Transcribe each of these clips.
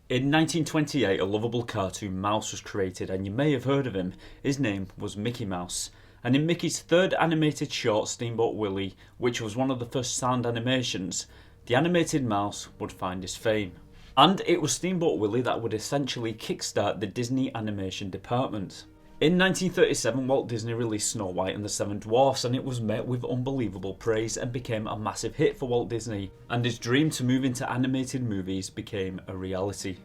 In 1928, a lovable cartoon mouse was created, and you may have heard of him. His name was Mickey Mouse. And in Mickey's third animated short, Steamboat Willie, which was one of the first sound animations, the animated mouse would find his fame. And it was Steamboat Willie that would essentially kickstart the Disney animation department. In 1937, Walt Disney released Snow White and the Seven Dwarfs, and it was met with unbelievable praise and became a massive hit for Walt Disney, and his dream to move into animated movies became a reality.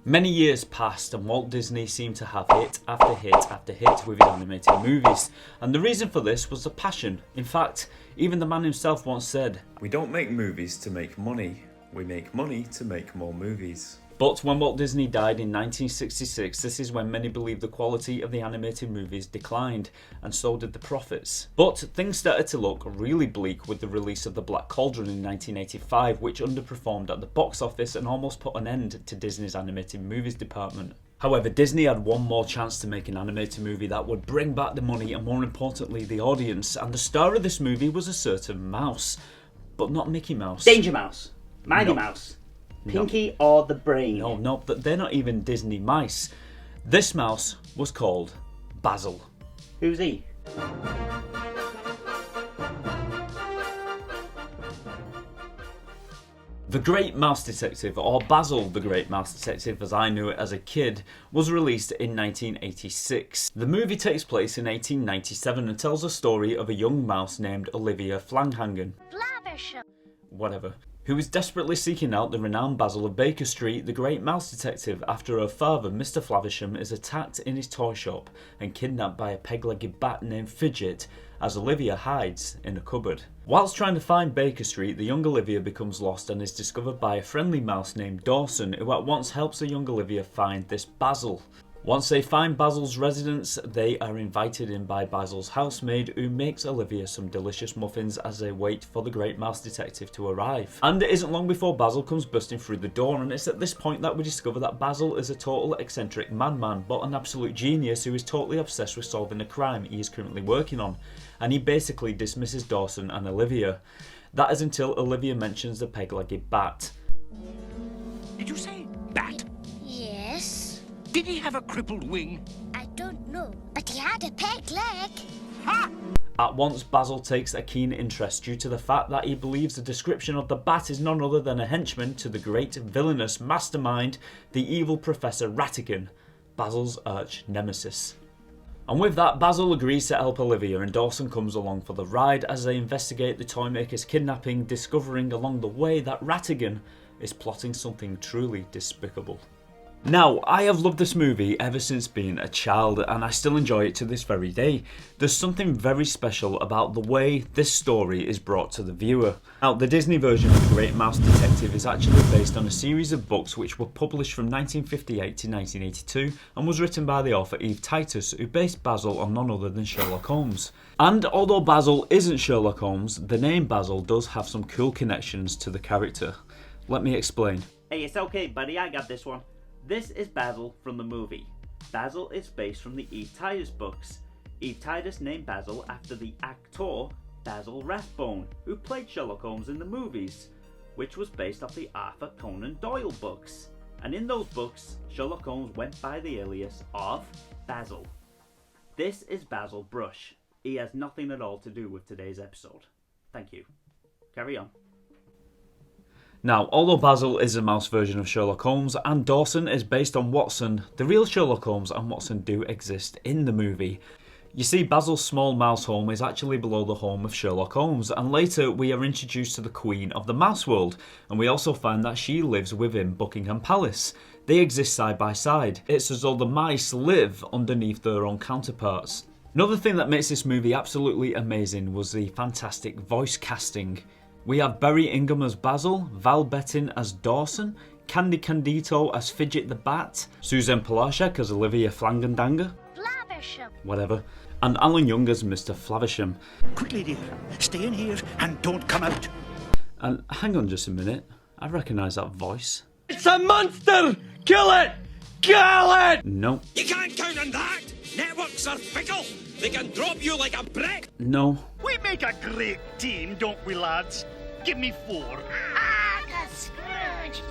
Many years passed and Walt Disney seemed to have hit after hit after hit with his animated movies, and the reason for this was a passion. In fact, even the man himself once said, "We don't make movies to make money, we make money to make more movies." But when Walt Disney died in 1966, this is when many believed the quality of the animated movies declined, and so did the profits. But things started to look really bleak with the release of The Black Cauldron in 1985, which underperformed at the box office and almost put an end to Disney's animated movies department. However, Disney had one more chance to make an animated movie that would bring back the money and, more importantly, the audience, and the star of this movie was a certain mouse, but not Mickey Mouse. Danger Mouse, Mighty Mouse. Pinky or the Brain? No, they're not even Disney mice. This mouse was called Basil. Who's he? The Great Mouse Detective, or Basil the Great Mouse Detective as I knew it as a kid, was released in 1986. The movie takes place in 1897 and tells a story of a young mouse named Olivia Flanghagen. Whatever. Who is desperately seeking out the renowned Basil of Baker Street, the Great Mouse Detective, after her father, Mr. Flavisham, is attacked in his toy shop and kidnapped by a peg-legged bat named Fidget, as Olivia hides in a cupboard. Whilst trying to find Baker Street, the young Olivia becomes lost and is discovered by a friendly mouse named Dawson, who at once helps the young Olivia find this Basil. Once they find Basil's residence, they are invited in by Basil's housemaid, who makes Olivia some delicious muffins as they wait for the Great Mouse Detective to arrive. And it isn't long before Basil comes bursting through the door, and it's at this point that we discover that Basil is a total eccentric madman, but an absolute genius who is totally obsessed with solving a crime he is currently working on, and he basically dismisses Dawson and Olivia. That is until Olivia mentions the peg-legged bat. Did you say bat? Yes. Did he have a crippled wing? I don't know, but he had a peg leg. Ha! At once, Basil takes a keen interest due to the fact that he believes the description of the bat is none other than a henchman to the great villainous mastermind, the evil Professor Rattigan, Basil's arch nemesis. And with that, Basil agrees to help Olivia, and Dawson comes along for the ride as they investigate the toymaker's kidnapping, discovering along the way that Rattigan is plotting something truly despicable. Now, I have loved this movie ever since being a child, and I still enjoy it to this very day. There's something very special about the way this story is brought to the viewer. Now, the Disney version of The Great Mouse Detective is actually based on a series of books which were published from 1958 to 1982 and was written by the author Eve Titus, who based Basil on none other than Sherlock Holmes. And although Basil isn't Sherlock Holmes, the name Basil does have some cool connections to the character. Let me explain. Hey, it's okay, buddy, I got this one. This is Basil from the movie. Basil is based from the Eve Titus books. Eve Titus named Basil after the actor Basil Rathbone, who played Sherlock Holmes in the movies, which was based off the Arthur Conan Doyle books. And in those books, Sherlock Holmes went by the alias of Basil. This is Basil Brush. He has nothing at all to do with today's episode. Thank you. Carry on. Now, although Basil is a mouse version of Sherlock Holmes and Dawson is based on Watson, the real Sherlock Holmes and Watson do exist in the movie. You see, Basil's small mouse home is actually below the home of Sherlock Holmes, and later we are introduced to the Queen of the Mouse World, and we also find that she lives within Buckingham Palace. They exist side by side. It's as though the mice live underneath their own counterparts. Another thing that makes this movie absolutely amazing was the fantastic voice casting. We have Barry Ingham as Basil, Val Bettin as Dawson, Candy Candito as Fidget the Bat, Suzanne Polashek as Olivia Flangendanger, whatever, and Alan Young as Mr. Flavisham. Quickly, dear, stay in here and don't come out. And hang on just a minute, I recognise that voice. It's a monster! Kill it! Kill it! No. You can't count on that! Networks are fickle! They can drop you like a brick! No. We make a great team, don't we, lads? Give me 4. Ah, the Scrooge!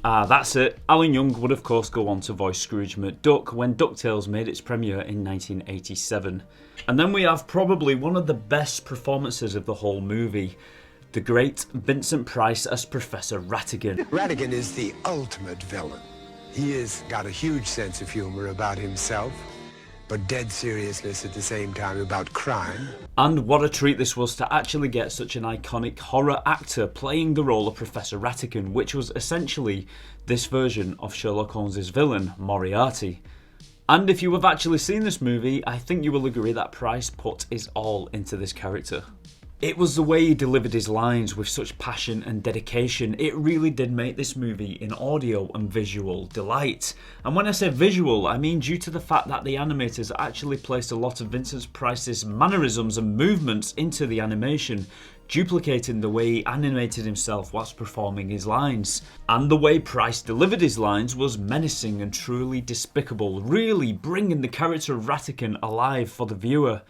Ah, that's it. Alan Young would of course go on to voice Scrooge McDuck when DuckTales made its premiere in 1987. And then we have probably one of the best performances of the whole movie. The great Vincent Price as Professor Rattigan. Rattigan is the ultimate villain. He has got a huge sense of humor about himself, but dead seriousness at the same time about crime. And what a treat this was to actually get such an iconic horror actor playing the role of Professor Rattigan, which was essentially this version of Sherlock Holmes' villain, Moriarty. And if you have actually seen this movie, I think you will agree that Price put his all into this character. It was the way he delivered his lines with such passion and dedication. It really did make this movie an audio and visual delight. And when I say visual, I mean due to the fact that the animators actually placed a lot of Vincent Price's mannerisms and movements into the animation, duplicating the way he animated himself whilst performing his lines. And the way Price delivered his lines was menacing and truly despicable, really bringing the character of Rattigan alive for the viewer.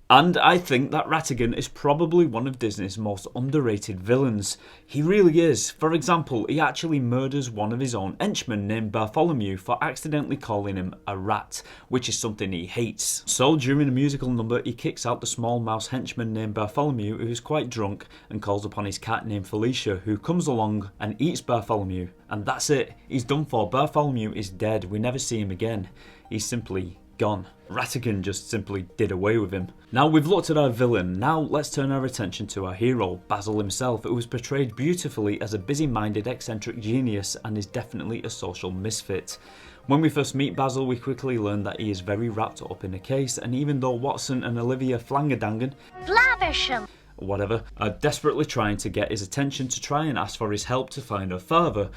And I think that Rattigan is probably one of Disney's most underrated villains. He really is. For example, he actually murders one of his own henchmen named Bartholomew for accidentally calling him a rat, which is something he hates. So during a musical number, he kicks out the small mouse henchman named Bartholomew, who is quite drunk, and calls upon his cat named Felicia, who comes along and eats Bartholomew. And that's it. He's done for. Bartholomew is dead. We never see him again. He's simply gone. Rattigan just simply did away with him. Now we've looked at our villain, now let's turn our attention to our hero, Basil himself, who was portrayed beautifully as a busy-minded eccentric genius and is definitely a social misfit. When we first meet Basil, we quickly learn that he is very wrapped up in a case, and even though Watson and Olivia Flangadangan, Flavisham. whatever, are desperately trying to get his attention to try and ask for his help to find her father,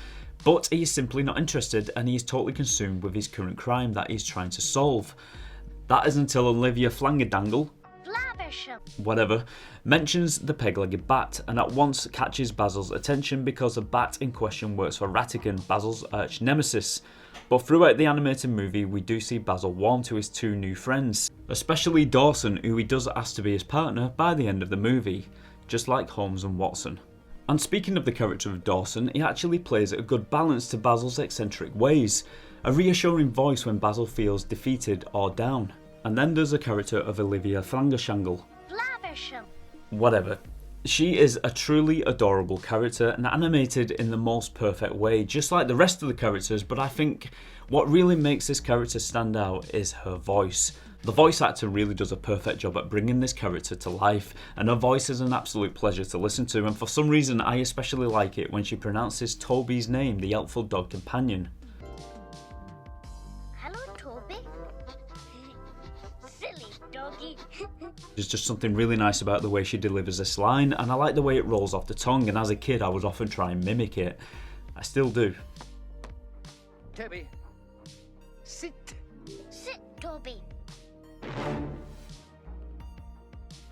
but he is simply not interested and he is totally consumed with his current crime that he's trying to solve. That is until Olivia Flangadangle, whatever, mentions the peg-legged bat and at once catches Basil's attention because the bat in question works for Rattigan, Basil's arch nemesis. But throughout the animated movie we do see Basil warm to his two new friends, especially Dawson, who he does ask to be his partner by the end of the movie, just like Holmes and Watson. And speaking of the character of Dawson, he actually plays a good balance to Basil's eccentric ways, a reassuring voice when Basil feels defeated or down. And then there's the character of Olivia Flangashangle. Whatever. She is a truly adorable character and animated in the most perfect way, just like the rest of the characters, but I think what really makes this character stand out is her voice. The voice actor really does a perfect job at bringing this character to life, and her voice is an absolute pleasure to listen to, and for some reason I especially like it when she pronounces Toby's name, the helpful dog companion. Hello, Toby. Silly doggy. There's just something really nice about the way she delivers this line, and I like the way it rolls off the tongue, and as a kid I would often try and mimic it. I still do. Toby, sit. Sit, Toby.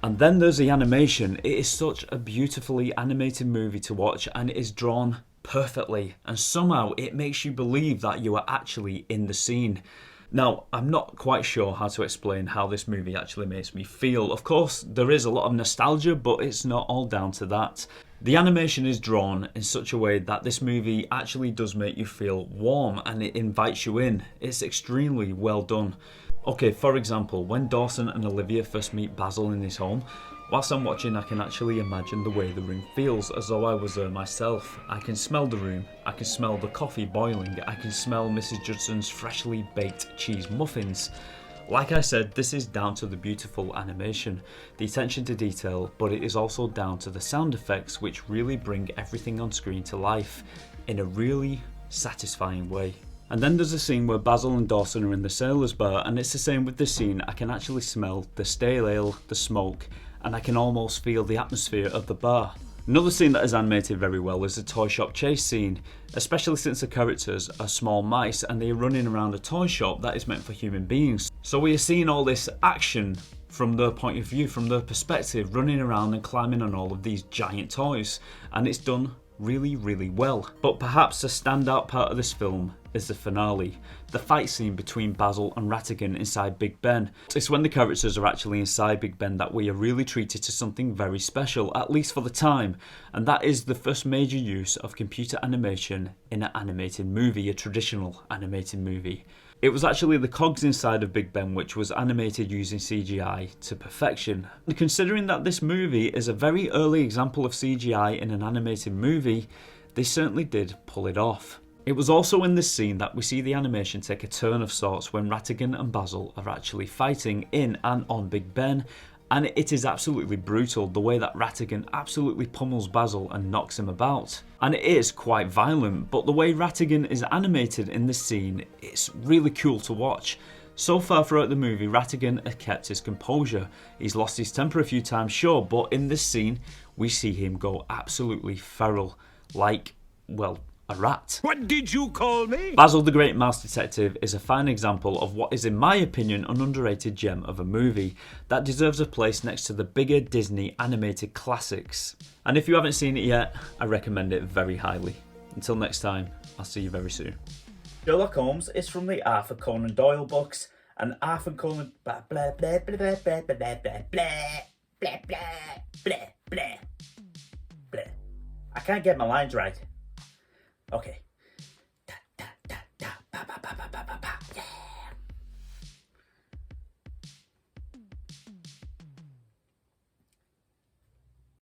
And then there's the animation. It is such a beautifully animated movie to watch and it is drawn perfectly, and somehow it makes you believe that you are actually in the scene. Now, I'm not quite sure how to explain how this movie actually makes me feel. Of course, there is a lot of nostalgia, but it's not all down to that. The animation is drawn in such a way that this movie actually does make you feel warm and it invites you in. It's extremely well done. Okay, for example, when Dawson and Olivia first meet Basil in his home, whilst I'm watching I can actually imagine the way the room feels as though I was there myself. I can smell the room, I can smell the coffee boiling, I can smell Mrs. Judson's freshly baked cheese muffins. Like I said, this is down to the beautiful animation, the attention to detail, but it is also down to the sound effects which really bring everything on screen to life in a really satisfying way. And then there's a scene where Basil and Dawson are in the sailor's bar, and it's the same with this scene. I can actually smell the stale ale, the smoke, and I can almost feel the atmosphere of the bar. Another scene that is animated very well is the toy shop chase scene, especially since the characters are small mice and they are running around a toy shop that is meant for human beings. So we are seeing all this action from their point of view, from their perspective, running around and climbing on all of these giant toys, and it's done really, really well. But perhaps the standout part of this film is the finale, the fight scene between Basil and Ratigan inside Big Ben. It's when the characters are actually inside Big Ben that we are really treated to something very special, at least for the time, and that is the first major use of computer animation in an animated movie, a traditional animated movie. It was actually the cogs inside of Big Ben which was animated using CGI to perfection. And considering that this movie is a very early example of CGI in an animated movie, they certainly did pull it off. It was also in this scene that we see the animation take a turn of sorts when Ratigan and Basil are actually fighting in and on Big Ben, and it is absolutely brutal the way that Ratigan absolutely pummels Basil and knocks him about. And it is quite violent, but the way Ratigan is animated in this scene, it's really cool to watch. So far throughout the movie, Ratigan has kept his composure. He's lost his temper a few times, sure, but in this scene, we see him go absolutely feral, like, well, a rat. What did you call me? Basil the Great Mouse Detective is a fine example of what is, in my opinion, an underrated gem of a movie that deserves a place next to the bigger Disney animated classics. And if you haven't seen it yet, I recommend it very highly. Until next time, I'll see you very soon. Sherlock Holmes is from the Arthur Conan Doyle books, and Arthur Conan blah blah blah blah blah blah blah blah blah blah blah blah blah. I can't get my lines right. Okay.